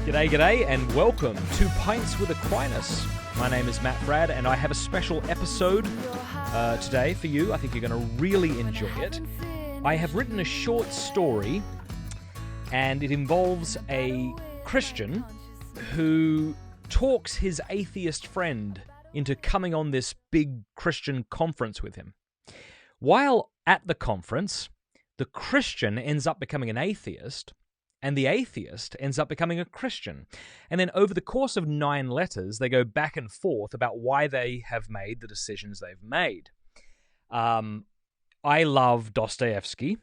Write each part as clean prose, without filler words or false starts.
G'day, and welcome to Pints with Aquinas. My name is Matt Fradd, and I have a special episode today for you. I think you're going to really enjoy it. I have written a short story, and it involves a Christian who talks his atheist friend into coming on this big Christian conference with him. While at the conference, the Christian ends up becoming an atheist, and the atheist ends up becoming a Christian. And then over the course of 9 letters, they go back and forth about why they have made the decisions they've made. I love Dostoevsky,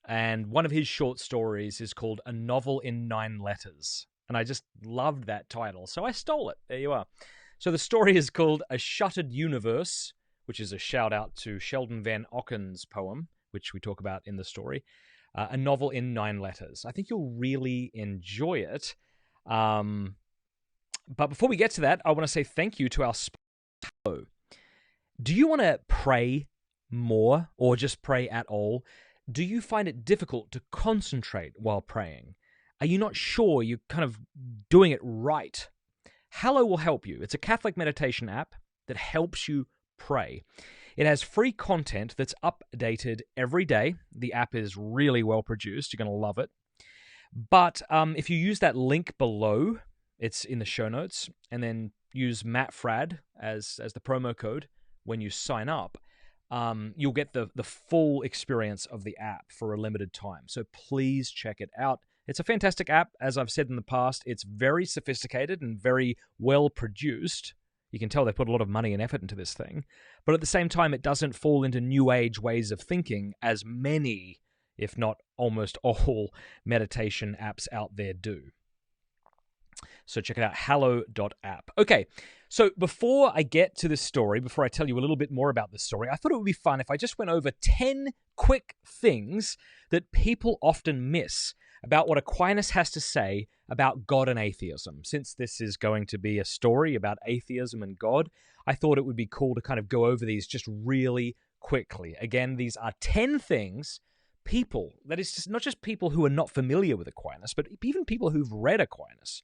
and one of his short stories is called A Novel in 9 Letters. And I just loved that title, so I stole it. There you are. So the story is called A Shuttered Universe, which is a shout-out to Sheldon Van Auken's poem, which we talk about in the story. A Novel in 9 Letters. I think you'll really enjoy it. But before we get to that, I want to say thank you to our sponsor. Do you want to pray more or just pray at all? Do you find it difficult to concentrate while praying? Are you not sure you're kind of doing it right? Hallow will help you. It's a Catholic meditation app that helps you pray. It has free content that's updated every day. The app is really well produced. You're going to love it. But if you use that link below, it's in the show notes, and then use Matt Fradd as the promo code when you sign up, you'll get the full experience of the app for a limited time. So please check it out. It's a fantastic app. As I've said in the past, it's very sophisticated and very well produced. You can tell they put a lot of money and effort into this thing. But at the same time, it doesn't fall into new age ways of thinking as many, if not almost all, meditation apps out there do. So check it out, hallow.app. Okay, so before I get to this story, before I tell you a little bit more about this story, I thought it would be fun if I just went over 10 quick things that people often miss about what Aquinas has to say about God and atheism. Since this is going to be a story about atheism and God, I thought it would be cool to kind of go over these just really quickly. Again, these are 10 things people, that is just not just people who are not familiar with Aquinas, but even people who've read Aquinas,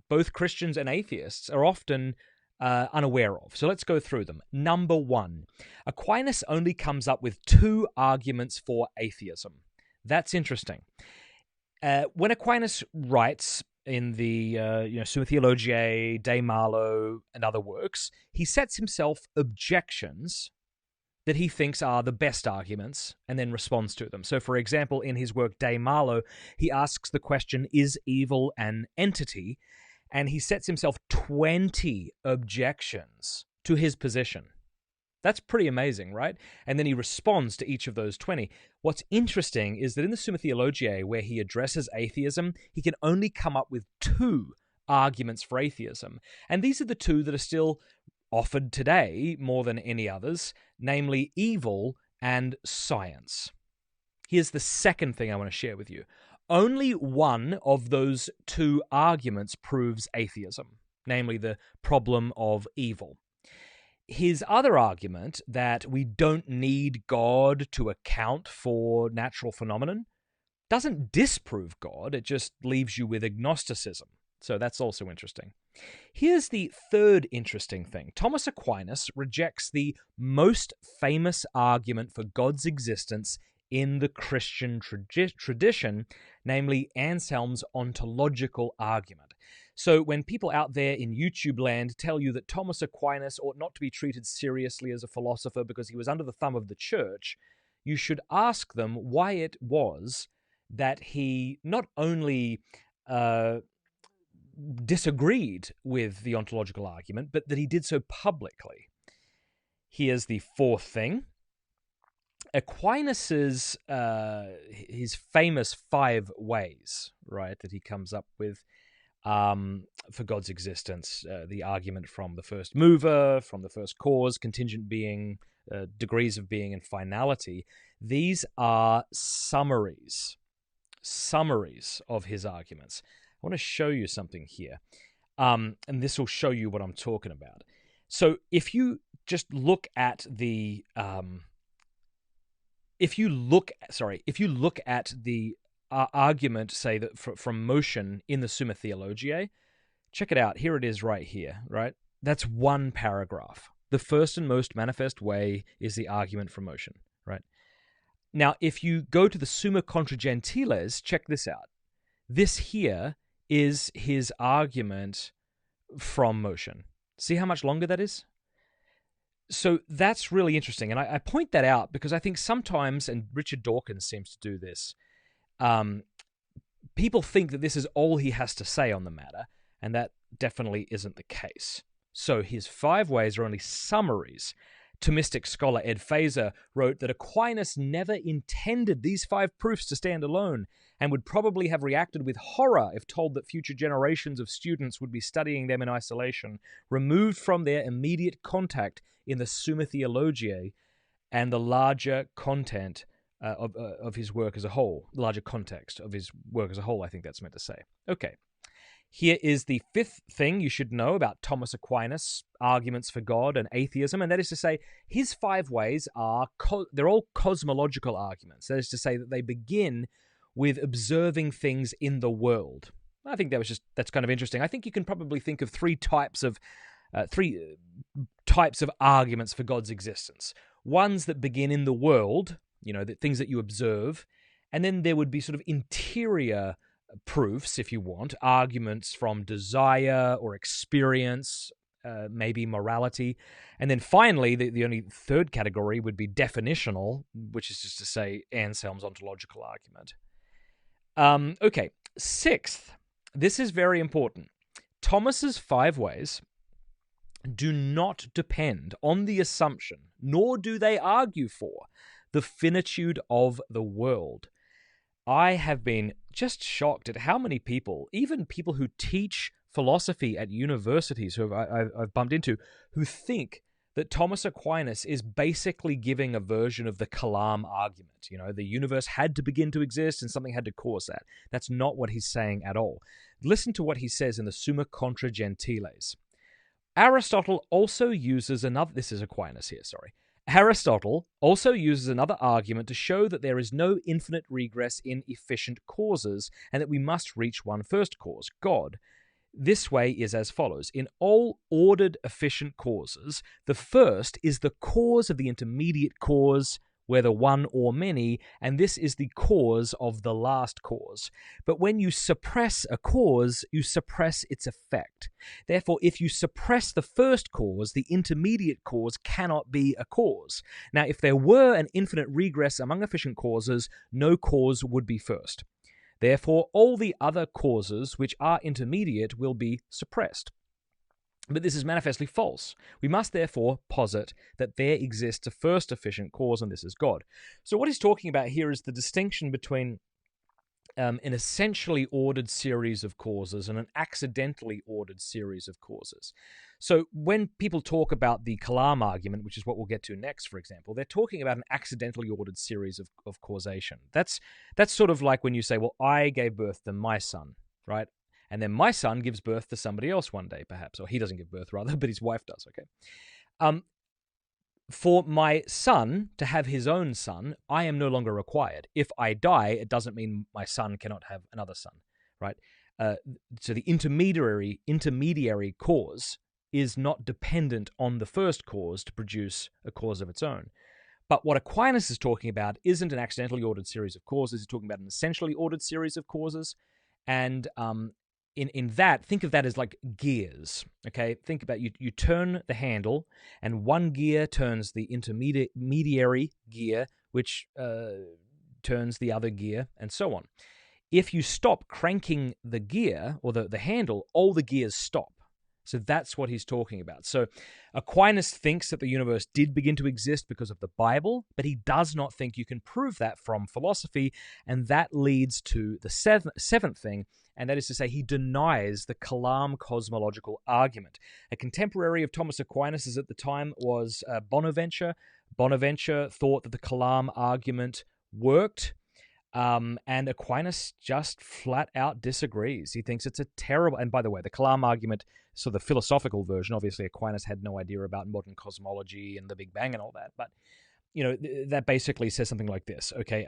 both Christians and atheists, are often unaware of. So let's go through them. Number 1, Aquinas only comes up with 2 arguments for atheism. That's interesting. When Aquinas writes in the Summa Theologiae, De Malo, and other works, he sets himself objections that he thinks are the best arguments and then responds to them. So, for example, in his work De Malo, he asks the question, is evil an entity? And he sets himself 20 objections to his position. That's pretty amazing, right? And then he responds to each of those 20. What's interesting is that in the Summa Theologiae, where he addresses atheism, he can only come up with 2 arguments for atheism. And these are the 2 that are still offered today more than any others, namely evil and science. Here's the second thing I want to share with you. Only one of those 2 arguments proves atheism, namely the problem of evil. His other argument, that we don't need God to account for natural phenomenon, doesn't disprove God, it just leaves you with agnosticism. So that's also interesting. Here's the third interesting thing. Thomas Aquinas rejects the most famous argument for God's existence in the Christian tradition, namely Anselm's ontological argument. So when people out there in YouTube land tell you that Thomas Aquinas ought not to be treated seriously as a philosopher because he was under the thumb of the church, you should ask them why it was that he not only disagreed with the ontological argument, but that he did so publicly. Here's the fourth thing. Aquinas's his famous 5 ways, right, that he comes up with for God's existence, the argument from the first mover, from the first cause, contingent being, degrees of being, and finality. These are summaries of his arguments. I want to show you something here, and this will show you what I'm talking about. So if you just look at the argument, say, that from motion in the Summa Theologiae. Check it out. Here it is right here, right? That's one paragraph. The first and most manifest way is the argument from motion, right? Now, if you go to the Summa Contra Gentiles, check this out. This here is his argument from motion. See how much longer that is? So that's really interesting. And I point that out because I think sometimes, and Richard Dawkins seems to do this, people think that this is all he has to say on the matter, and that definitely isn't the case. So his 5 ways are only summaries. Thomistic scholar Ed Fazer wrote that Aquinas never intended these 5 proofs to stand alone, and would probably have reacted with horror if told that future generations of students would be studying them in isolation, removed from their immediate contact in the Summa Theologiae and the larger content of his work as a whole. The larger context of his work as a whole, I think that's meant to say. Okay. Here is the 5th thing you should know about Thomas Aquinas' arguments for God and atheism, and that is to say, his 5 ways are, they're all cosmological arguments. That is to say that they begin with observing things in the world. I think that's kind of interesting. I think you can probably think of 3 types of arguments for God's existence. Ones that begin in the world, the things that you observe, and then there would be sort of interior proofs, if you want, arguments from desire or experience, maybe morality. And then finally, the only 3rd category would be definitional, which is just to say Anselm's ontological argument. Okay, 6th, this is very important. Thomas's 5 ways do not depend on the assumption, nor do they argue for, the finitude of the world. I have been just shocked at how many people, even people who teach philosophy at universities who I've bumped into, who think that Thomas Aquinas is basically giving a version of the Kalam argument. The universe had to begin to exist and something had to cause that. That's not what he's saying at all. Listen to what he says in the Summa Contra Gentiles. Aristotle also uses another... This is Aquinas here, sorry. Aristotle also uses another argument to show that there is no infinite regress in efficient causes and that we must reach one first cause, God. This way is as follows. In all ordered efficient causes, the first is the cause of the intermediate cause, whether one or many, and this is the cause of the last cause. But when you suppress a cause, you suppress its effect. Therefore, if you suppress the first cause, the intermediate cause cannot be a cause. Now, if there were an infinite regress among efficient causes, no cause would be first. Therefore, all the other causes which are intermediate will be suppressed. But this is manifestly false. We must therefore posit that there exists a first efficient cause, and this is God. So what he's talking about here is the distinction between an essentially ordered series of causes and an accidentally ordered series of causes. So when people talk about the Kalam argument, which is what we'll get to next, for example, they're talking about an accidentally ordered series of causation. That's sort of like when you say, well, I gave birth to my son, right? And then my son gives birth to somebody else one day, perhaps. Or he doesn't give birth, rather, but his wife does, okay? For my son to have his own son, I am no longer required. If I die, it doesn't mean my son cannot have another son, right? So the intermediary cause is not dependent on the first cause to produce a cause of its own. But what Aquinas is talking about isn't an accidentally ordered series of causes. He's talking about an essentially ordered series of causes. And in that, think of that as like gears, okay? Think about you turn the handle, and one gear turns the intermediary gear, which turns the other gear, and so on. If you stop cranking the gear, or the handle, all the gears stop. So that's what he's talking about. So Aquinas thinks that the universe did begin to exist because of the Bible, but he does not think you can prove that from philosophy, and that leads to the seventh thing, and that is to say he denies the Kalam cosmological argument. A contemporary of Thomas Aquinas at the time was Bonaventure. Bonaventure thought that the Kalam argument worked, and Aquinas just flat out disagrees. He thinks it's a terrible... And by the way, the Kalam argument, so the philosophical version, obviously Aquinas had no idea about modern cosmology and the Big Bang and all that, but that basically says something like this, okay?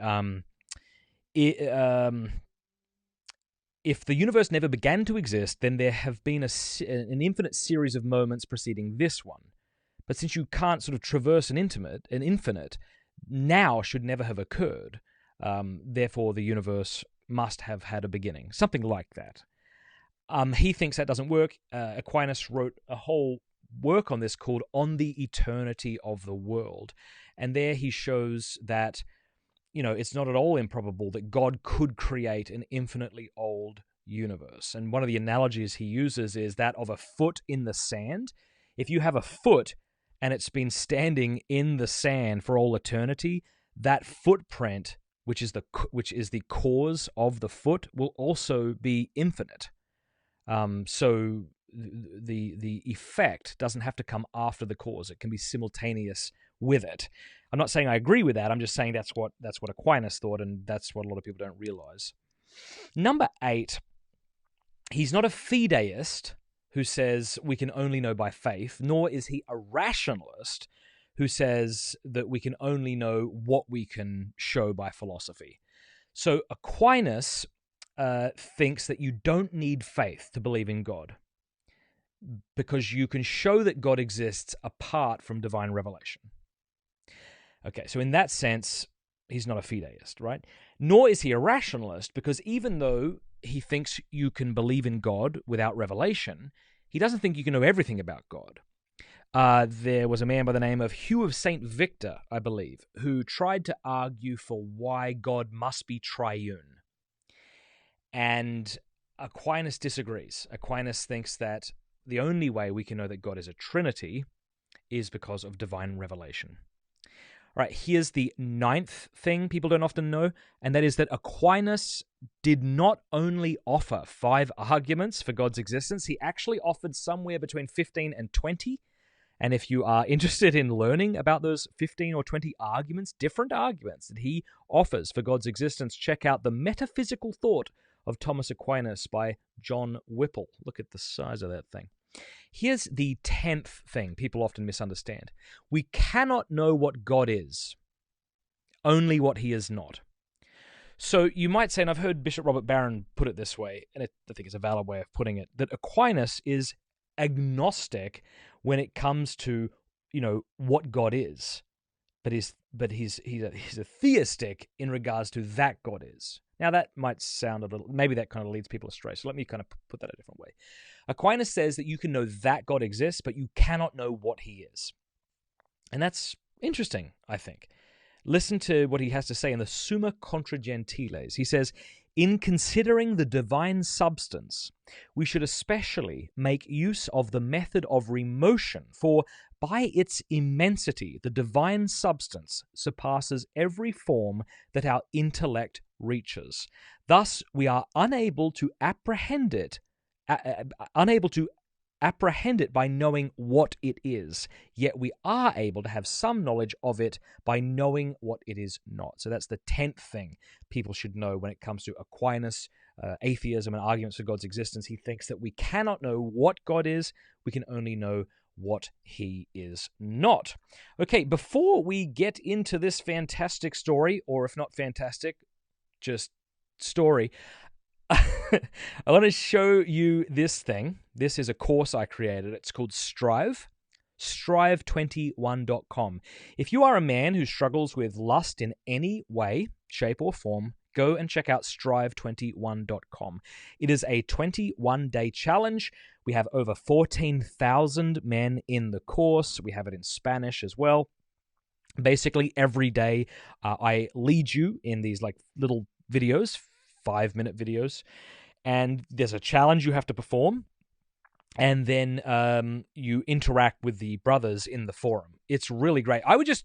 if the universe never began to exist, then there have been an infinite series of moments preceding this one. But since you can't sort of traverse an infinite, now should never have occurred. Therefore, the universe must have had a beginning. Something like that. He thinks that doesn't work. Aquinas wrote a whole work on this called On the Eternity of the World. And there he shows that, it's not at all improbable that God could create an infinitely old universe. And one of the analogies he uses is that of a foot in the sand. If you have a foot and it's been standing in the sand for all eternity, that footprint, which is the cause of the foot, will also be infinite. So the effect doesn't have to come after the cause; it can be simultaneous with it. I'm not saying I agree with that. I'm just saying that's what Aquinas thought, and that's what a lot of people don't realize. Number 8, he's not a fideist who says we can only know by faith, nor is he a rationalist who says that we can only know what we can show by philosophy. So Aquinas thinks that you don't need faith to believe in God, because you can show that God exists apart from divine revelation. Okay, so in that sense, he's not a fideist, right? Nor is he a rationalist, because even though he thinks you can believe in God without revelation, he doesn't think you can know everything about God. There was a man by the name of Hugh of St. Victor, I believe, who tried to argue for why God must be triune. And Aquinas disagrees. Aquinas thinks that the only way we can know that God is a Trinity is because of divine revelation. All right, here's the 9th thing people don't often know, and that is that Aquinas did not only offer 5 arguments for God's existence, he actually offered somewhere between 15 and 20. And if you are interested in learning about those 15 or 20 arguments, different arguments that he offers for God's existence, check out The Metaphysical Thought of Thomas Aquinas by John Whipple. Look at the size of that thing. Here's the 10th thing people often misunderstand. We cannot know what God is, only what he is not. So you might say, and I've heard Bishop Robert Barron put it this way, and I think it's a valid way of putting it, that Aquinas is agnostic when it comes to, what God is, but he's a theistic in regards to that God is. Now that might sound a little, maybe that kind of leads people astray. So let me kind of put that a different way. Aquinas says that you can know that God exists, but you cannot know what he is. And that's interesting, I think. Listen to what he has to say in the Summa Contra Gentiles. He says, in considering the divine substance, we should especially make use of the method of remotion, for by its immensity, the divine substance surpasses every form that our intellect reaches. Thus, we are unable to apprehend it by knowing what it is, yet we are able to have some knowledge of it by knowing what it is not. So that's the 10th thing people should know when it comes to Aquinas, atheism, and arguments for God's existence. He thinks that we cannot know what God is, we can only know what he is not. Okay, before we get into this fantastic story, or if not fantastic, just story, I want to show you this thing. This is a course I created. It's called Strive, strive21.com. If you are a man who struggles with lust in any way, shape, or form, go and check out strive21.com. It is a 21-day challenge. We have over 14,000 men in the course. We have it in Spanish as well. Basically, every day I lead you in these little videos, 5-minute videos, and there's a challenge you have to perform, and then you interact with the brothers in the forum. It's really great. I would just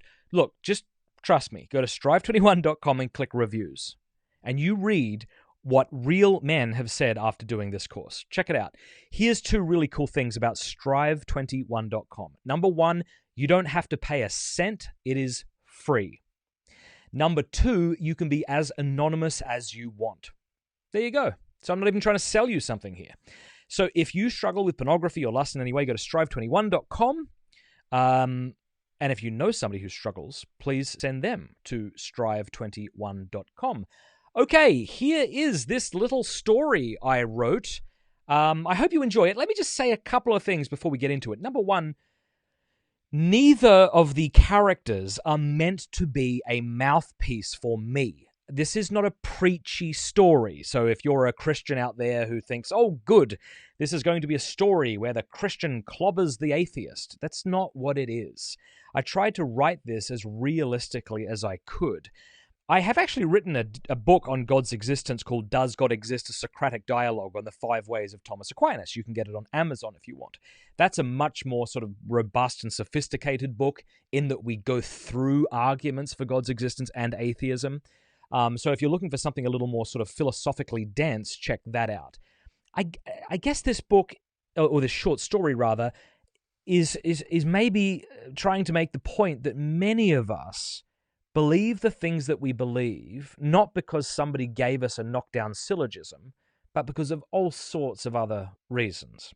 trust me, go to strive21.com and click reviews, and you read what real men have said after doing this course. Check it out. Here's 2 really cool things about strive21.com. Number 1, you don't have to pay a cent. It is free. Number 2, you can be as anonymous as you want. There you go. So I'm not even trying to sell you something here. So if you struggle with pornography or lust in any way, go to strive21.com. And if you know somebody who struggles, please send them to strive21.com. Okay, here is this little story I wrote. I hope you enjoy it. Let me just say a couple of things before we get into it. Number one, neither of the characters are meant to be a mouthpiece for me. This is not a preachy story. So if you're a Christian out there who thinks, oh, good, this is going to be a story where the Christian clobbers the atheist, that's not what it is. I tried to write this as realistically as I could. I have actually written a book on God's existence called Does God Exist? A Socratic Dialogue on the 5 Ways of Thomas Aquinas. You can get it on Amazon if you want. That's a much more sort of robust and sophisticated book in that we go through arguments for God's existence and atheism. So if you're looking for something a little more sort of philosophically dense, check that out. I guess this book, or this short story rather, is maybe trying to make the point that many of us believe the things that we believe, not because somebody gave us a knockdown syllogism, but because of all sorts of other reasons.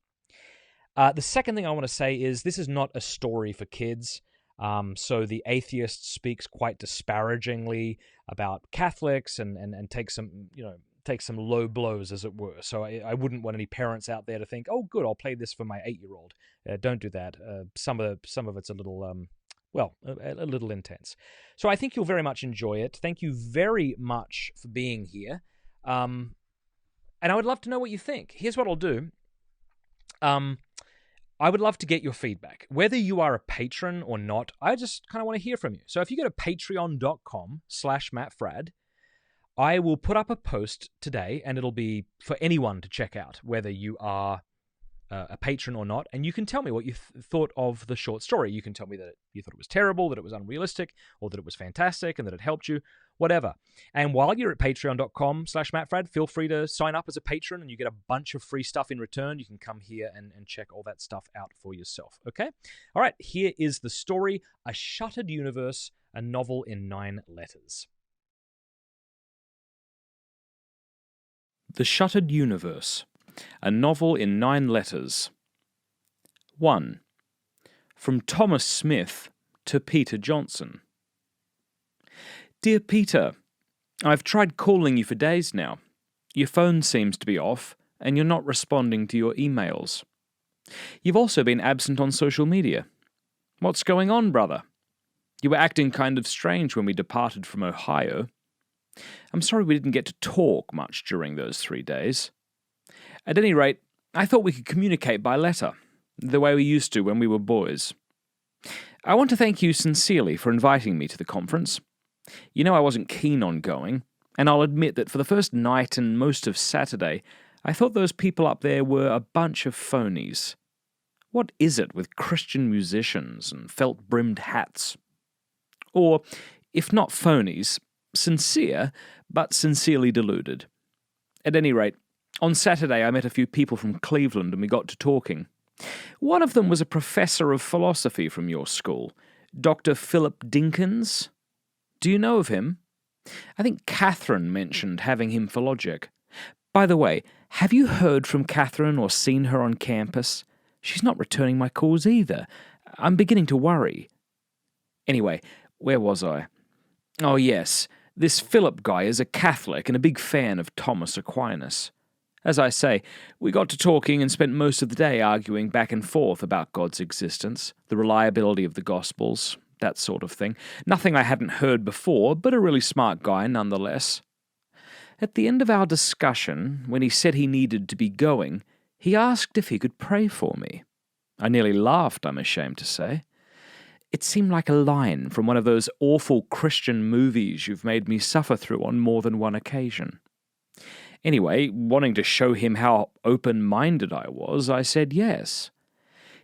The second thing I want to say is this is not a story for kids. So the atheist speaks quite disparagingly about Catholics and takes some low blows, as it were. So I wouldn't want any parents out there to think, oh, good, I'll play this for my 8-year-old. Don't do that. Some of it's a little a little intense. So I think you'll very much enjoy it. Thank you very much for being here. And I would love to know what you think. Here's what I'll do. I would love to get your feedback. Whether you are a patron or not, I just kind of want to hear from you. So if you go to patreon.com/MattFradd, I will put up a post today, and it'll be for anyone to check out, whether you are a patron or not, and you can tell me what you thought of the short story. You can tell me that you thought it was terrible, that it was unrealistic, or that it was fantastic, and that it helped you, whatever. And while you're at patreon.com/MattFradd, feel free to sign up as a patron, and you get a bunch of free stuff in return. You can come here and check all that stuff out for yourself, okay? All right, here is the story, A Shuttered Universe, a novel in 9 letters. The Shuttered Universe, a novel in 9 letters. 1. From Thomas Smith to Peter Johnson. Dear Peter, I've tried calling you for days now. Your phone seems to be off, and you're not responding to your emails. You've also been absent on social media. What's going on, brother? You were acting kind of strange when we departed from Ohio. I'm sorry we didn't get to talk much during those 3 days. At any rate, I thought we could communicate by letter, the way we used to when we were boys. I want to thank you sincerely for inviting me to the conference. You know I wasn't keen on going, and I'll admit that for the first night and most of Saturday, I thought those people up there were a bunch of phonies. What is it with Christian musicians and felt-brimmed hats? Or, if not phonies, sincere, but sincerely deluded. At any rate, on Saturday I met a few people from Cleveland and we got to talking. One of them was a professor of philosophy from your school, Dr. Philip Dinkins. Do you know of him? I think Catherine mentioned having him for logic. By the way, have you heard from Catherine or seen her on campus? She's not returning my calls either. I'm beginning to worry. Anyway, where was I? Oh yes, this Philip guy is a Catholic and a big fan of Thomas Aquinas. As I say, we got to talking and spent most of the day arguing back and forth about God's existence, the reliability of the Gospels, that sort of thing. Nothing I hadn't heard before, but a really smart guy nonetheless. At the end of our discussion, when he said he needed to be going, he asked if he could pray for me. I nearly laughed, I'm ashamed to say. It seemed like a line from one of those awful Christian movies you've made me suffer through on more than one occasion. Anyway, wanting to show him how open-minded I was, I said yes.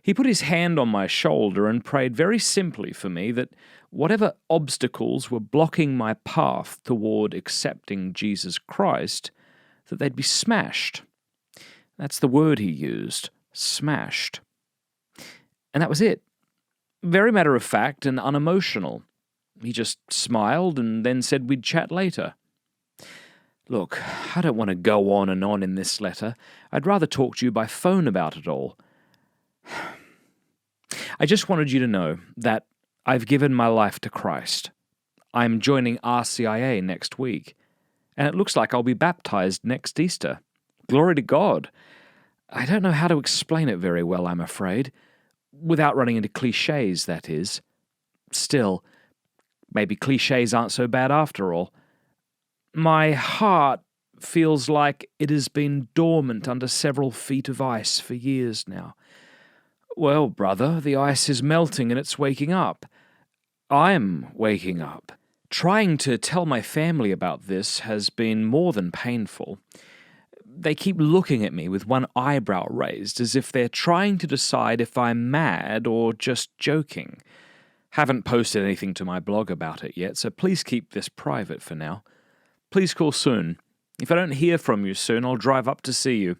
He put his hand on my shoulder and prayed very simply for me that whatever obstacles were blocking my path toward accepting Jesus Christ, that they'd be smashed. That's the word he used, smashed. And that was it. Very matter of fact and unemotional. He just smiled and then said we'd chat later. Look, I don't want to go on and on in this letter. I'd rather talk to you by phone about it all. I just wanted you to know that I've given my life to Christ. I'm joining RCIA next week. and it looks like I'll be baptized next Easter. Glory to God. I don't know how to explain it very well, I'm afraid. Without running into cliches, that is. Still, maybe cliches aren't so bad after all. My heart feels like it has been dormant under several feet of ice for years now. Well, brother, the ice is melting and it's waking up. I'm waking up. Trying to tell my family about this has been more than painful. They keep looking at me with one eyebrow raised as if they're trying to decide if I'm mad or just joking. Haven't posted anything to my blog about it yet, so please keep this private for now. Please call soon. If I don't hear from you soon, I'll drive up to see you.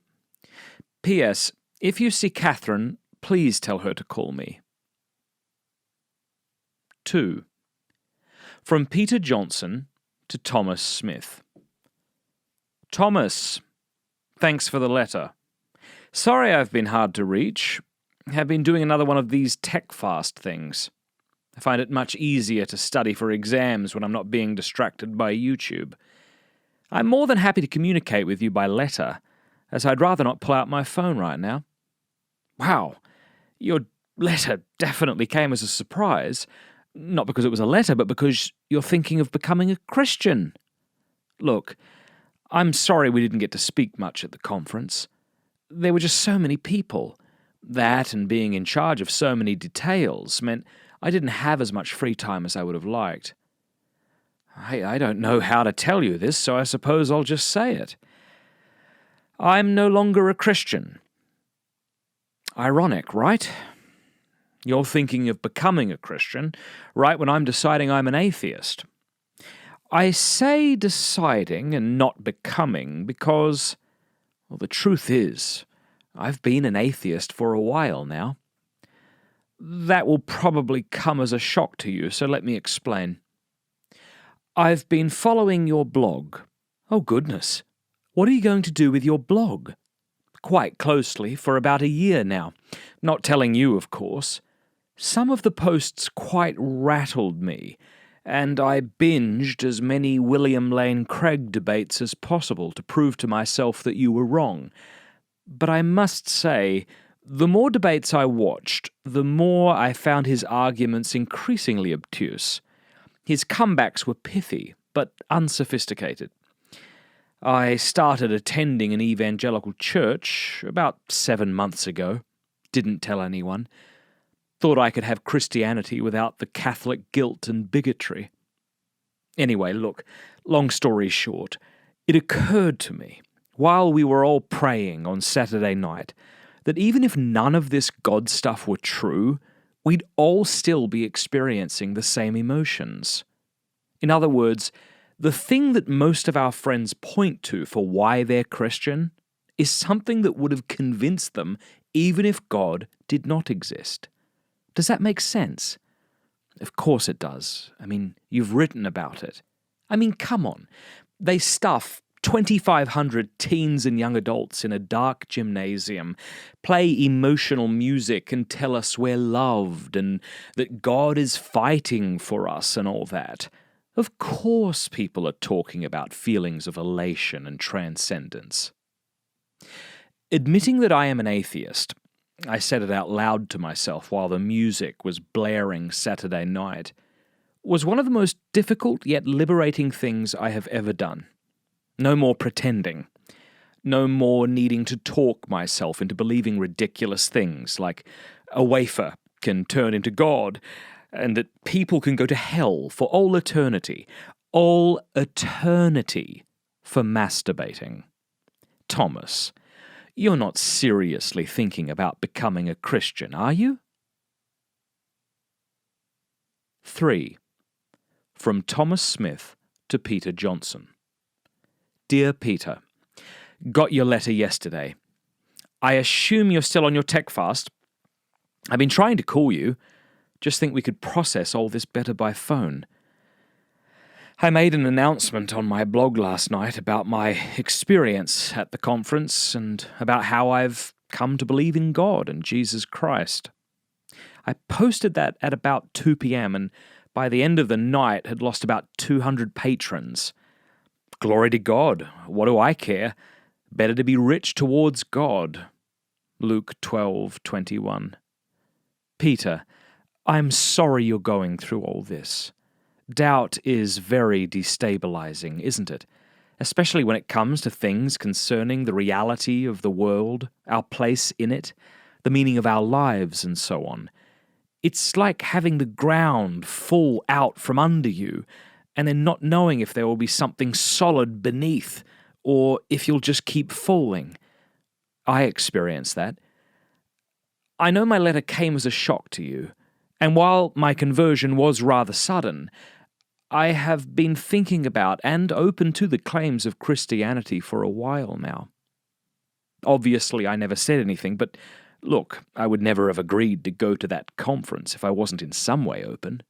P.S. If you see Catherine, please tell her to call me. 2. From Peter Johnson to Thomas Smith. Thomas, thanks for the letter. Sorry I've been hard to reach. Have been doing another one of these tech fast things. I find it much easier to study for exams when I'm not being distracted by YouTube. I'm more than happy to communicate with you by letter, as I'd rather not pull out my phone right now. Wow, your letter definitely came as a surprise. Not because it was a letter, but because you're thinking of becoming a Christian. Look, I'm sorry we didn't get to speak much at the conference. There were just so many people. That and being in charge of so many details meant I didn't have as much free time as I would have liked. I don't know how to tell you this, so I suppose I'll just say it. I'm no longer a Christian. Ironic, right? You're thinking of becoming a Christian, right when I'm deciding I'm an atheist. I say deciding and not becoming because, well, the truth is, I've been an atheist for a while now. That will probably come as a shock to you, so let me explain. I've been following your blog. Oh, goodness. What are you going to do with your blog? Quite closely for about a year now. Not telling you, of course. Some of the posts quite rattled me, and I binged as many William Lane Craig debates as possible to prove to myself that you were wrong. But I must say, the more debates I watched, the more I found his arguments increasingly obtuse. His comebacks were pithy, but unsophisticated. I started attending an evangelical church about 7 months ago. Didn't tell anyone. Thought I could have Christianity without the Catholic guilt and bigotry. Anyway, look, long story short, it occurred to me, while we were all praying on Saturday night, that even if none of this God stuff were true, we'd all still be experiencing the same emotions. In other words, the thing that most of our friends point to for why they're Christian is something that would have convinced them even if God did not exist. Does that make sense? Of course it does. I mean, you've written about it. I mean, come on. They stuff 2,500 teens and young adults in a dark gymnasium, play emotional music and tell us we're loved and that God is fighting for us and all that. Of course people are talking about feelings of elation and transcendence. Admitting that I am an atheist, I said it out loud to myself while the music was blaring Saturday night, was one of the most difficult yet liberating things I have ever done. No more pretending. No more needing to talk myself into believing ridiculous things like a wafer can turn into God and that people can go to hell for all eternity for masturbating. Thomas, you're not seriously thinking about becoming a Christian, are you? 3. From Thomas Smith to Peter Johnson. Dear Peter, got your letter yesterday. I assume you're still on your tech fast. I've been trying to call you. Just think we could process all this better by phone. I made an announcement on my blog last night about my experience at the conference and about how I've come to believe in God and Jesus Christ. I posted that at about 2 p.m. and by the end of the night had lost about 200 patrons. Glory to God. What do I care? Better to be rich towards God. Luke 12:21. Peter, I'm sorry you're going through all this. Doubt is very destabilizing, isn't it? Especially when it comes to things concerning the reality of the world, our place in it, the meaning of our lives, and so on. It's like having the ground fall out from under you, and then not knowing if there will be something solid beneath, or if you'll just keep falling. I experienced that. I know my letter came as a shock to you, and while my conversion was rather sudden, I have been thinking about and open to the claims of Christianity for a while now. Obviously, I never said anything, but look, I would never have agreed to go to that conference if I wasn't in some way open.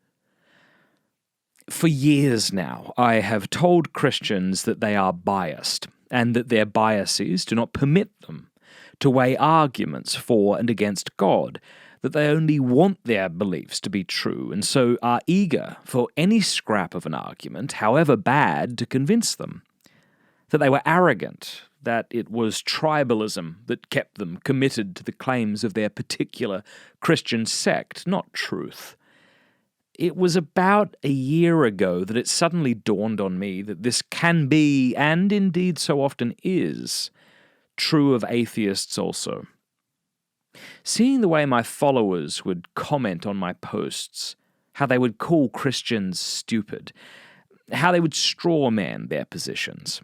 For years now, I have told Christians that they are biased, and that their biases do not permit them to weigh arguments for and against God, that they only want their beliefs to be true, and so are eager for any scrap of an argument, however bad, to convince them. That they were arrogant, that it was tribalism that kept them committed to the claims of their particular Christian sect, not truth. It was about a year ago that it suddenly dawned on me that this can be, and indeed so often is, true of atheists also. Seeing the way my followers would comment on my posts, how they would call Christians stupid, how they would strawman their positions.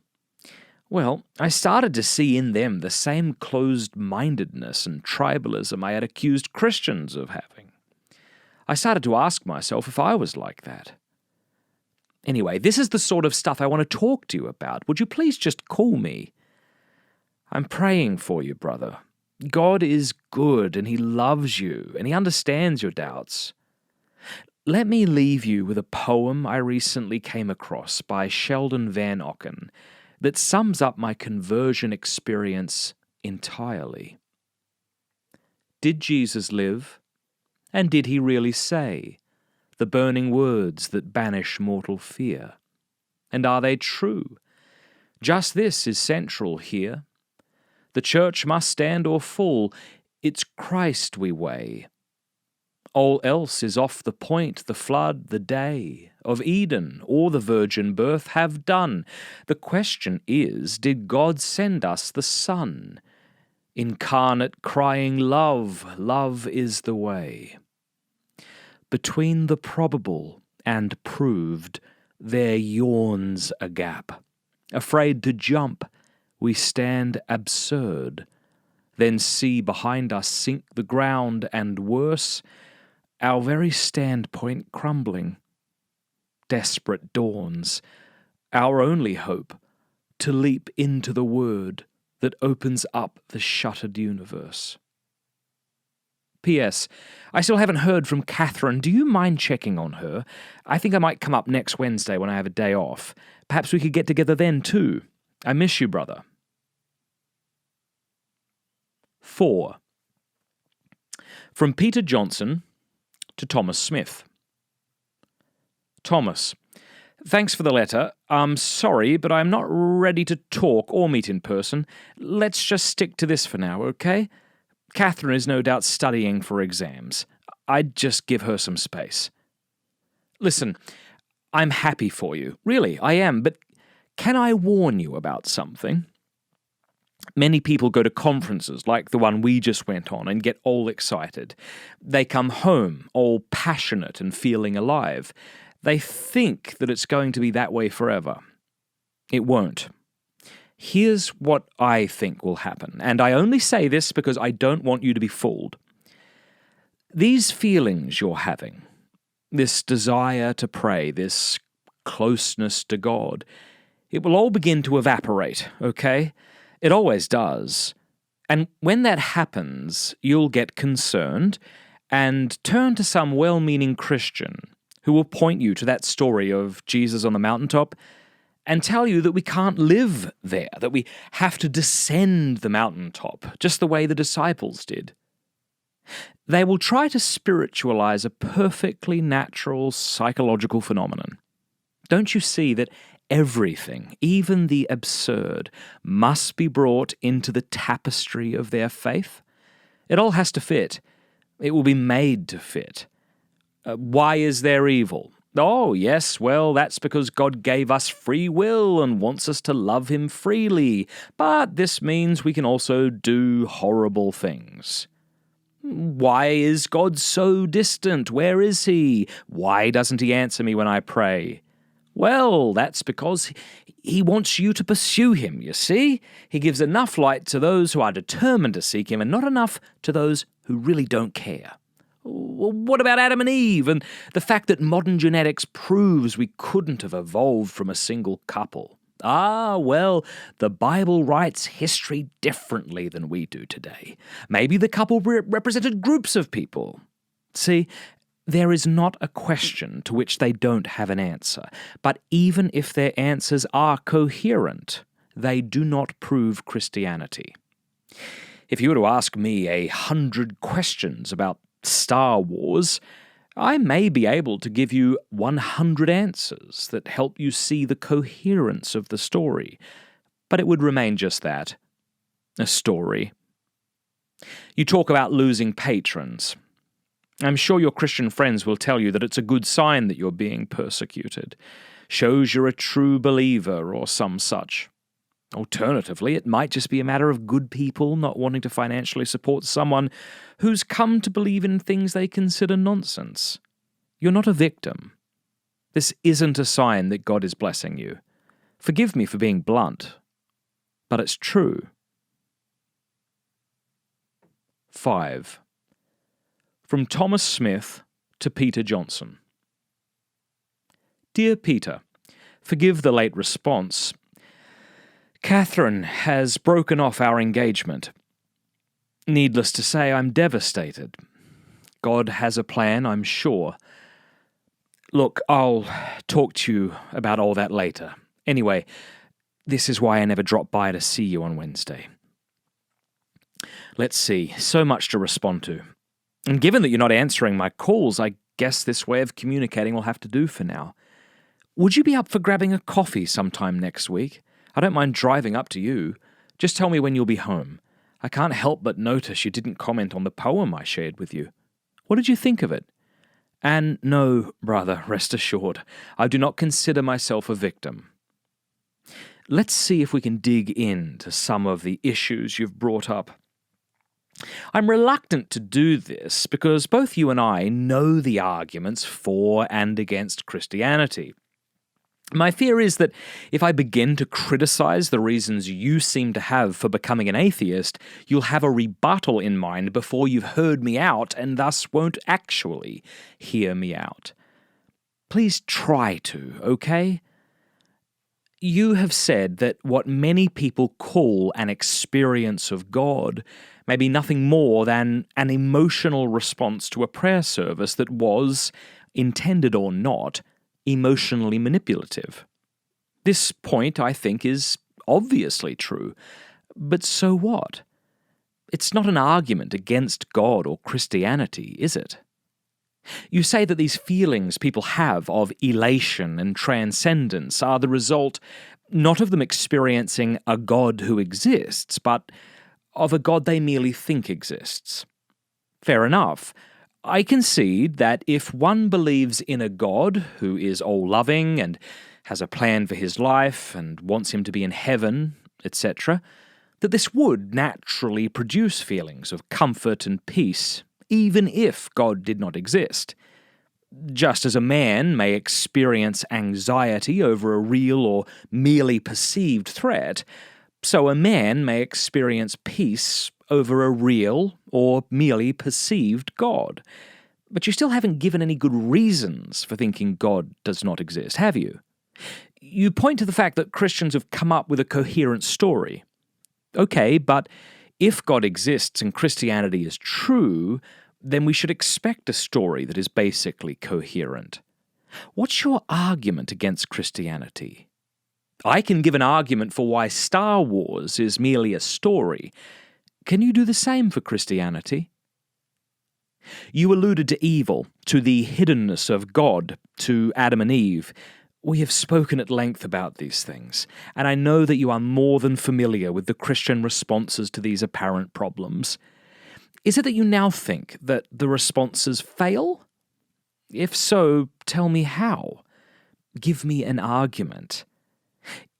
Well, I started to see in them the same closed-mindedness and tribalism I had accused Christians of having. I started to ask myself if I was like that. Anyway, this is the sort of stuff I want to talk to you about. Would you please just call me? I'm praying for you, brother. God is good, and He loves you, and He understands your doubts. Let me leave you with a poem I recently came across by Sheldon Van Auken that sums up my conversion experience entirely. Did Jesus live? And did He really say the burning words that banish mortal fear? And are they true? Just this is central here. The church must stand or fall. It's Christ we weigh. All else is off the point. The flood, the day of Eden, or the virgin birth have done. The question is, did God send us the Son? Incarnate, crying, love, love is the way. Between the probable and proved, there yawns a gap. Afraid to jump, we stand absurd, then see behind us sink the ground, and worse, our very standpoint crumbling. Desperate dawns, our only hope, to leap into the word that opens up the shuttered universe. P.S. I still haven't heard from Catherine. Do you mind checking on her? I think I might come up next Wednesday when I have a day off. Perhaps we could get together then too. I miss you, brother. 4. From Peter Johnson to Thomas Smith. Thomas, thanks for the letter. I'm sorry, but I'm not ready to talk or meet in person. Let's just stick to this for now, okay? Catherine is no doubt studying for exams. I'd just give her some space. Listen, I'm happy for you. Really, I am, but can I warn you about something? Many people go to conferences like the one we just went on and get all excited. They come home all passionate and feeling alive. They think that it's going to be that way forever. It won't. Here's what I think will happen, and I only say this because I don't want you to be fooled. These feelings you're having, this desire to pray, this closeness to God, it will all begin to evaporate, okay? It always does. And when that happens, you'll get concerned and turn to some well-meaning Christian who will point you to that story of Jesus on the mountaintop and tell you that we can't live there, that we have to descend the mountaintop, just the way the disciples did. They will try to spiritualize a perfectly natural psychological phenomenon. Don't you see that everything, even the absurd, must be brought into the tapestry of their faith? It all has to fit. It will be made to fit. Why is there evil? Oh, yes, well, that's because God gave us free will and wants us to love Him freely. But this means we can also do horrible things. Why is God so distant? Where is He? Why doesn't He answer me when I pray? Well, that's because He wants you to pursue Him, you see? He gives enough light to those who are determined to seek Him and not enough to those who really don't care. What about Adam and Eve and the fact that modern genetics proves we couldn't have evolved from a single couple? Well, the Bible writes history differently than we do today. Maybe the couple represented groups of people. See, there is not a question to which they don't have an answer, but even if their answers are coherent, they do not prove Christianity. If you were to ask me 100 questions about Star Wars, I may be able to give you 100 answers that help you see the coherence of the story, but it would remain just that, a story. You talk about losing patrons. I'm sure your Christian friends will tell you that it's a good sign that you're being persecuted. Shows you're a true believer or some such. Alternatively, it might just be a matter of good people not wanting to financially support someone who's come to believe in things they consider nonsense. You're not a victim. This isn't a sign that God is blessing you. Forgive me for being blunt, but it's true. 5. From Thomas Smith to Peter Johnson. Dear Peter, forgive the late response. Catherine has broken off our engagement. Needless to say, I'm devastated. God has a plan, I'm sure. Look, I'll talk to you about all that later. Anyway, this is why I never dropped by to see you on Wednesday. Let's see, so much to respond to. And given that you're not answering my calls, I guess this way of communicating will have to do for now. Would you be up for grabbing a coffee sometime next week? I don't mind driving up to you. Just tell me when you'll be home. I can't help but notice you didn't comment on the poem I shared with you. What did you think of it? And no, brother, rest assured, I do not consider myself a victim. Let's see if we can dig into some of the issues you've brought up. I'm reluctant to do this because both you and I know the arguments for and against Christianity. My fear is that if I begin to criticize the reasons you seem to have for becoming an atheist, you'll have a rebuttal in mind before you've heard me out and thus won't actually hear me out. Please try to, okay? You have said that what many people call an experience of God may be nothing more than an emotional response to a prayer service that was, intended or not, emotionally manipulative. This point, I think, is obviously true. But so what? It's not an argument against God or Christianity, is it? You say that these feelings people have of elation and transcendence are the result not of them experiencing a God who exists, but of a God they merely think exists. Fair enough. I concede that if one believes in a God who is all-loving and has a plan for his life and wants him to be in heaven, etc., that this would naturally produce feelings of comfort and peace, even if God did not exist. Just as a man may experience anxiety over a real or merely perceived threat, so a man may experience peace over a real or merely perceived God. But you still haven't given any good reasons for thinking God does not exist, have you? You point to the fact that Christians have come up with a coherent story. Okay, but if God exists and Christianity is true, then we should expect a story that is basically coherent. What's your argument against Christianity? I can give an argument for why Star Wars is merely a story. Can you do the same for Christianity? You alluded to evil, to the hiddenness of God, to Adam and Eve. We have spoken at length about these things, and I know that you are more than familiar with the Christian responses to these apparent problems. Is it that you now think that the responses fail? If so, tell me how. Give me an argument.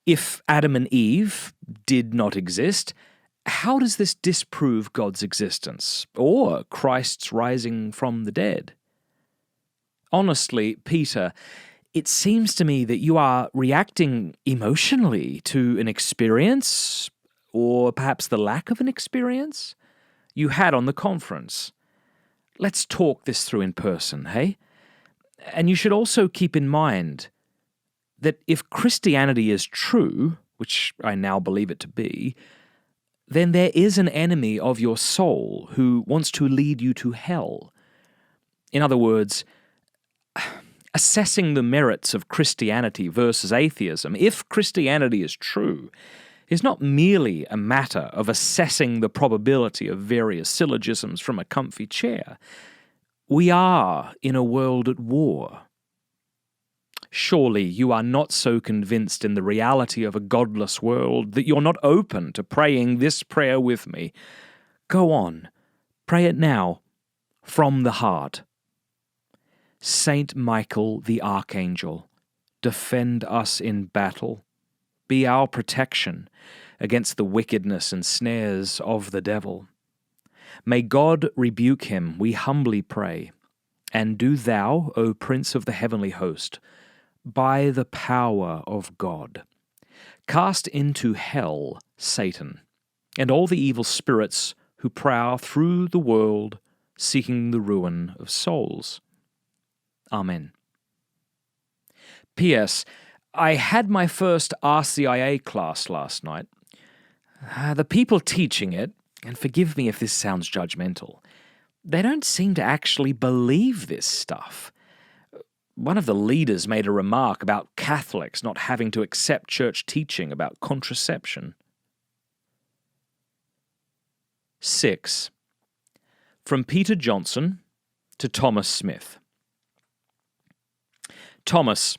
If Adam and Eve did not exist, how does this disprove God's existence, or Christ's rising from the dead? Honestly, Peter, it seems to me that you are reacting emotionally to an experience, or perhaps the lack of an experience, you had on the conference. Let's talk this through in person, hey? And you should also keep in mind that if Christianity is true, which I now believe it to be, then there is an enemy of your soul who wants to lead you to hell. In other words, assessing the merits of Christianity versus atheism, if Christianity is true, is not merely a matter of assessing the probability of various syllogisms from a comfy chair. We are in a world at war. Surely you are not so convinced in the reality of a godless world that you're not open to praying this prayer with me. Go on, pray it now, from the heart. Saint Michael the Archangel, defend us in battle. Be our protection against the wickedness and snares of the devil. May God rebuke him, we humbly pray. And do thou, O Prince of the heavenly host, by the power of God, cast into hell Satan and all the evil spirits who prowl through the world seeking the ruin of souls. Amen. P.S. I had my first RCIA class last night. The people teaching it, and forgive me if this sounds judgmental, they don't seem to actually believe this stuff. One of the leaders made a remark about Catholics not having to accept church teaching about contraception. 6. From Peter Johnson to Thomas Smith. Thomas,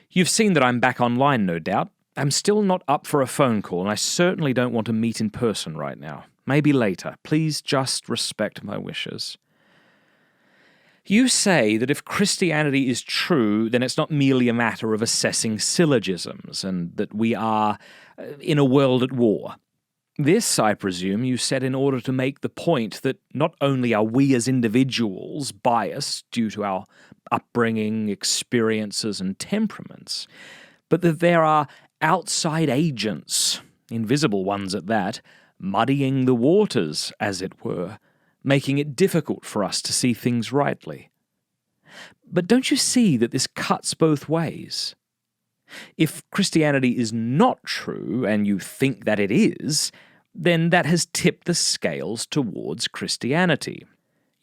you've seen that I'm back online, no doubt. I'm still not up for a phone call, and I certainly don't want to meet in person right now. Maybe later. Please just respect my wishes. You say that if Christianity is true, then it's not merely a matter of assessing syllogisms, and that we are in a world at war. This, I presume, you said in order to make the point that not only are we as individuals biased due to our upbringing, experiences, and temperaments, but that there are outside agents, invisible ones at that, muddying the waters, as it were, making it difficult for us to see things rightly. But don't you see that this cuts both ways? If Christianity is not true, and you think that it is, then that has tipped the scales towards Christianity.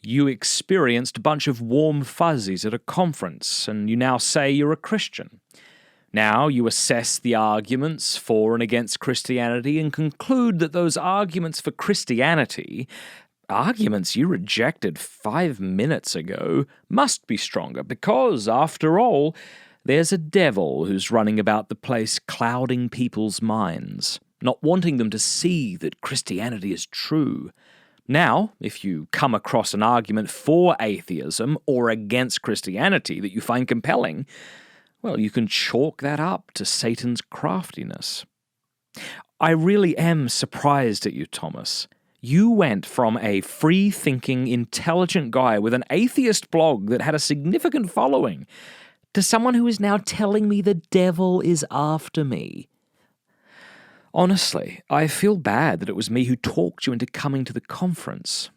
You experienced a bunch of warm fuzzies at a conference, and you now say you're a Christian. Now you assess the arguments for and against Christianity and conclude that those arguments for Christianity, arguments you rejected 5 minutes ago, must be stronger because, after all, there's a devil who's running about the place clouding people's minds, not wanting them to see that Christianity is true. Now, if you come across an argument for atheism or against Christianity that you find compelling, well, you can chalk that up to Satan's craftiness. I really am surprised at you, Thomas. You went from a free-thinking, intelligent guy with an atheist blog that had a significant following to someone who is now telling me the devil is after me. Honestly, I feel bad that it was me who talked you into coming to the conference.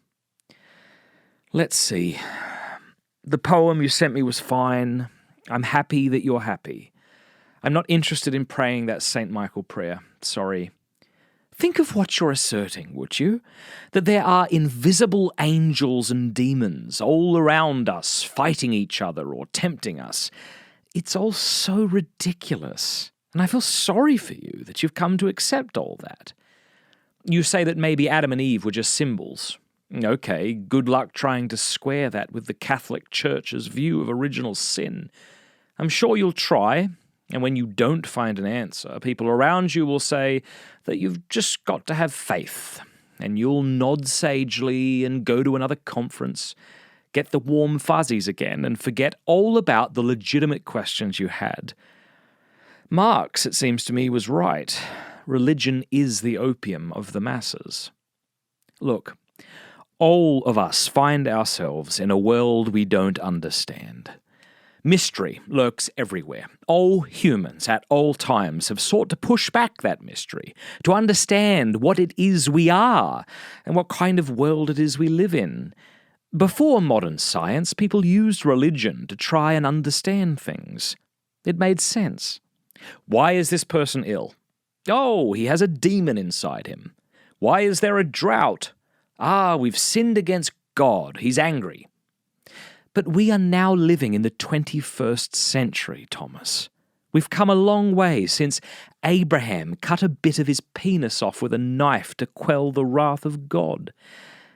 Let's see. The poem you sent me was fine. I'm happy that you're happy. I'm not interested in praying that St. Michael prayer. Sorry. Think of what you're asserting, would you? That there are invisible angels and demons all around us, fighting each other or tempting us. It's all so ridiculous, and I feel sorry for you that you've come to accept all that. You say that maybe Adam and Eve were just symbols. Okay, good luck trying to square that with the Catholic Church's view of original sin. I'm sure you'll try, and when you don't find an answer, people around you will say that you've just got to have faith, and you'll nod sagely and go to another conference, get the warm fuzzies again, and forget all about the legitimate questions you had. Marx, it seems to me, was right. Religion is the opium of the masses. Look, all of us find ourselves in a world we don't understand. Mystery lurks everywhere. All humans at all times have sought to push back that mystery, to understand what it is we are and what kind of world it is we live in. Before modern science, people used religion to try and understand things. It made sense. Why is this person ill? Oh, he has a demon inside him. Why is there a drought? Ah, we've sinned against God. He's angry. But we are now living in the 21st century, Thomas. We've come a long way since Abraham cut a bit of his penis off with a knife to quell the wrath of God.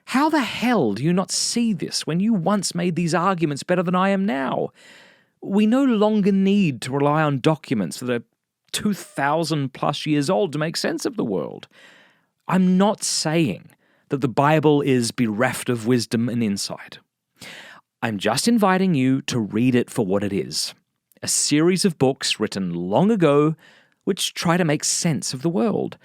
How the hell do you not see this when you once made these arguments better than I am now? We no longer need to rely on documents that are 2,000 plus years old to make sense of the world. I'm not saying that the Bible is bereft of wisdom and insight. I'm just inviting you to read it for what it is. A series of books written long ago which try to make sense of the world.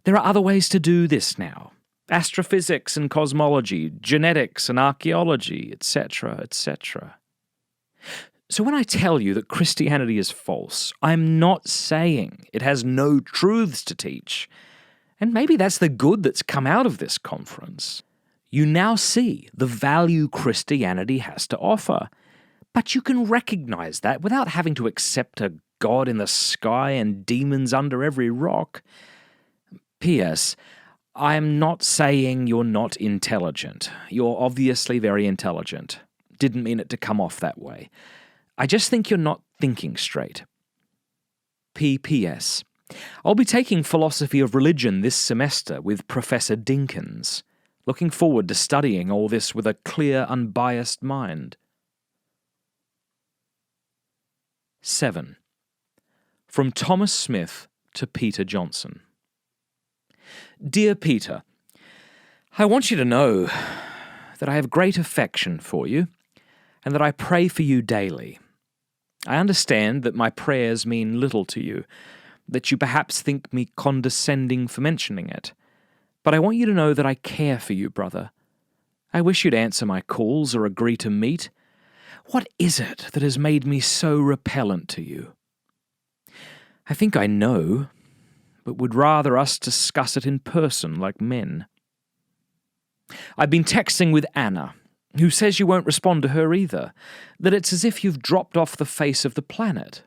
There are other ways to do this now. Astrophysics and cosmology, genetics and archaeology, etc., etc. So when I tell you that Christianity is false, I'm not saying it has no truths to teach. And maybe that's the good that's come out of this conference. You now see the value Christianity has to offer. But you can recognize that without having to accept a God in the sky and demons under every rock. P.S. I'm not saying you're not intelligent. You're obviously very intelligent. Didn't mean it to come off that way. I just think you're not thinking straight. P.P.S. I'll be taking philosophy of religion this semester with Professor Dinkins. Looking forward to studying all this with a clear, unbiased mind. 7. From Thomas Smith to Peter Johnson. Dear Peter, I want you to know that I have great affection for you and that I pray for you daily. I understand that my prayers mean little to you, that you perhaps think me condescending for mentioning it. But I want you to know that I care for you, brother. I wish you'd answer my calls or agree to meet. What is it that has made me so repellent to you? I think I know, but would rather us discuss it in person like men. I've been texting with Anna, who says you won't respond to her either, that it's as if you've dropped off the face of the planet.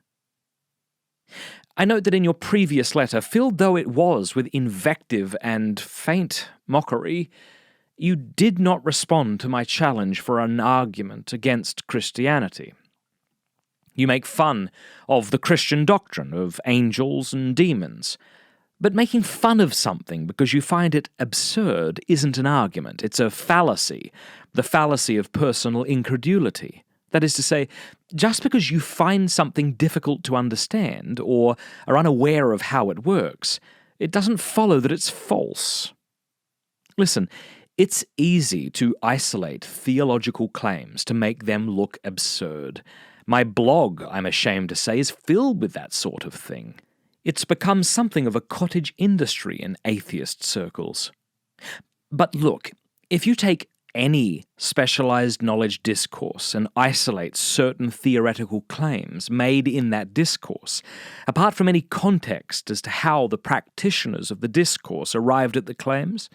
I note that in your previous letter, filled though it was with invective and faint mockery, you did not respond to my challenge for an argument against Christianity. You make fun of the Christian doctrine of angels and demons, but making fun of something because you find it absurd isn't an argument. It's a fallacy, the fallacy of personal incredulity. That is to say, just because you find something difficult to understand or are unaware of how it works, it doesn't follow that it's false. Listen, it's easy to isolate theological claims to make them look absurd. My blog, I'm ashamed to say, is filled with that sort of thing. It's become something of a cottage industry in atheist circles. But look, if you take any specialized knowledge discourse and isolate certain theoretical claims made in that discourse, apart from any context as to how the practitioners of the discourse arrived at the claims,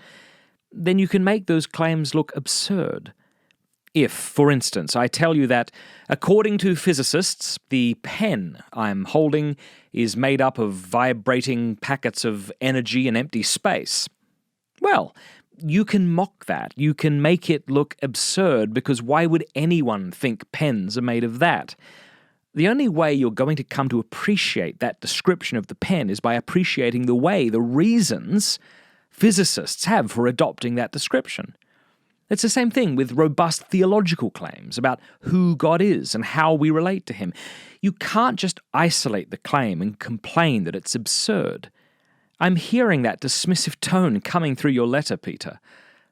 then you can make those claims look absurd. If, for instance, I tell you that, according to physicists, the pen I'm holding is made up of vibrating packets of energy in empty space, well, you can mock that. You can make it look absurd because why would anyone think pens are made of that? The only way you're going to come to appreciate that description of the pen is by appreciating the reasons physicists have for adopting that description. It's the same thing with robust theological claims about who God is and how we relate to him. You can't just isolate the claim and complain that it's absurd. I'm hearing that dismissive tone coming through your letter, Peter.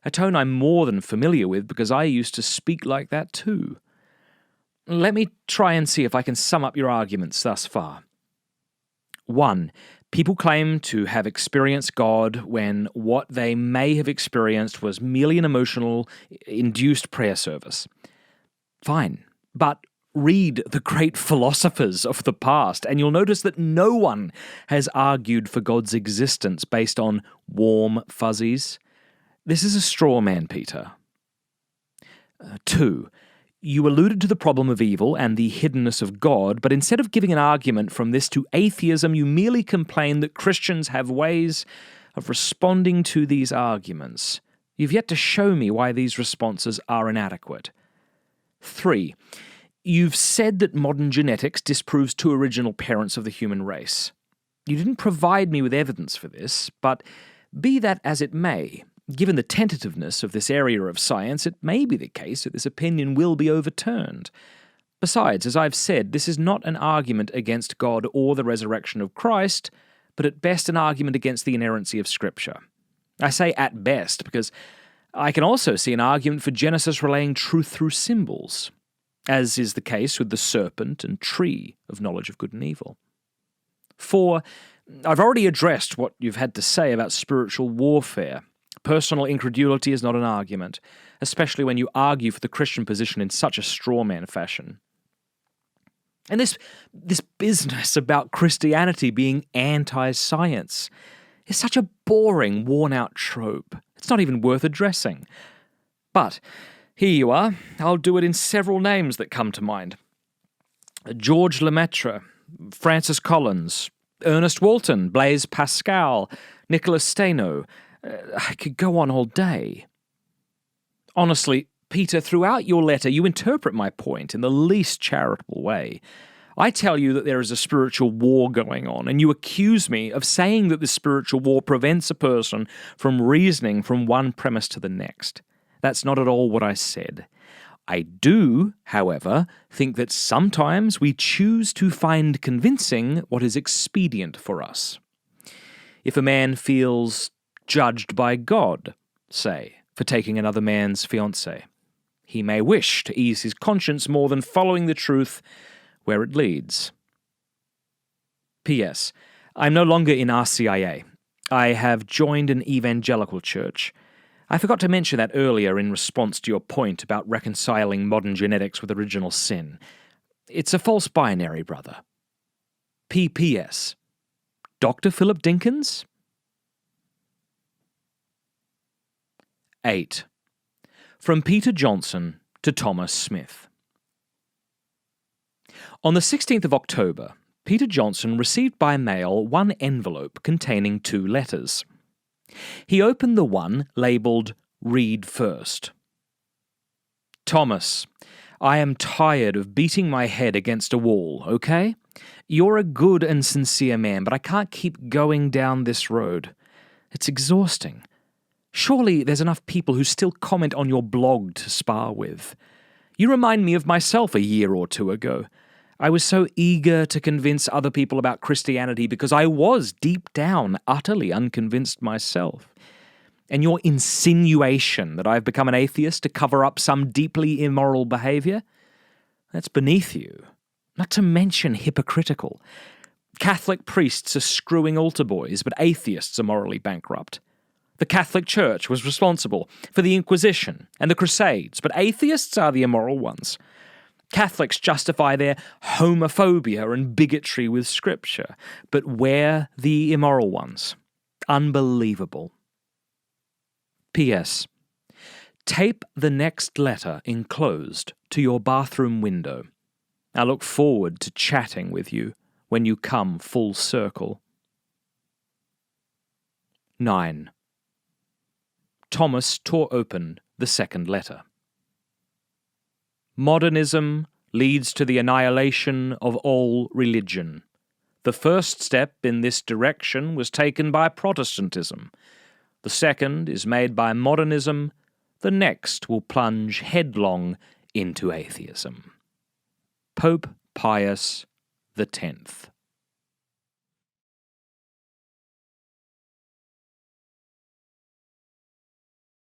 A tone I'm more than familiar with because I used to speak like that too. Let me try and see if I can sum up your arguments thus far. 1. People claim to have experienced God when what they may have experienced was merely an emotional, induced prayer service. Fine, but read the great philosophers of the past, and you'll notice that no one has argued for God's existence based on warm fuzzies. This is a straw man, Peter. 2. You alluded to the problem of evil and the hiddenness of God, but instead of giving an argument from this to atheism, you merely complain that Christians have ways of responding to these arguments. You've yet to show me why these responses are inadequate. 3. You've said that modern genetics disproves two original parents of the human race. You didn't provide me with evidence for this, but be that as it may, given the tentativeness of this area of science, it may be the case that this opinion will be overturned. Besides, as I've said, this is not an argument against God or the resurrection of Christ, but at best an argument against the inerrancy of Scripture. I say at best because I can also see an argument for Genesis relaying truth through symbols, as is the case with the serpent and tree of knowledge of good and evil. 4. I've already addressed what you've had to say about spiritual warfare. Personal incredulity is not an argument, especially when you argue for the Christian position in such a strawman fashion. And this business about Christianity being anti-science is such a boring, worn-out trope. It's not even worth addressing. But here you are. I'll do it in several names that come to mind. George Lemaitre, Francis Collins, Ernest Walton, Blaise Pascal, Nicholas Steno. I could go on all day. Honestly, Peter, throughout your letter, you interpret my point in the least charitable way. I tell you that there is a spiritual war going on, and you accuse me of saying that this spiritual war prevents a person from reasoning from one premise to the next. That's not at all what I said. I do, however, think that sometimes we choose to find convincing what is expedient for us. If a man feels judged by God, say, for taking another man's fiancée, he may wish to ease his conscience more than following the truth where it leads. P.S. I'm no longer in RCIA. I have joined an evangelical church. I forgot to mention that earlier in response to your point about reconciling modern genetics with original sin. It's a false binary, brother. P.P.S. Dr. Philip Dinkins? 8. From Peter Johnson to Thomas Smith. On the 16th of October, Peter Johnson received by mail one envelope containing 2 letters. He opened the one labelled Read First. Thomas, I am tired of beating my head against a wall, okay? You're a good and sincere man, but I can't keep going down this road. It's exhausting. Surely there's enough people who still comment on your blog to spar with. You remind me of myself a year or 2 ago. I was so eager to convince other people about Christianity because I was, deep down, utterly unconvinced myself. And your insinuation that I've become an atheist to cover up some deeply immoral behaviour? That's beneath you. Not to mention hypocritical. Catholic priests are screwing altar boys, but atheists are morally bankrupt. The Catholic Church was responsible for the Inquisition and the Crusades, but atheists are the immoral ones. Catholics justify their homophobia and bigotry with Scripture, but we're the immoral ones. Unbelievable. P.S. Tape the next letter enclosed to your bathroom window. I look forward to chatting with you when you come full circle. 9. Thomas tore open the second letter. Modernism leads to the annihilation of all religion. The first step in this direction was taken by Protestantism. The second is made by modernism. the next will plunge headlong into atheism. Pope Pius X.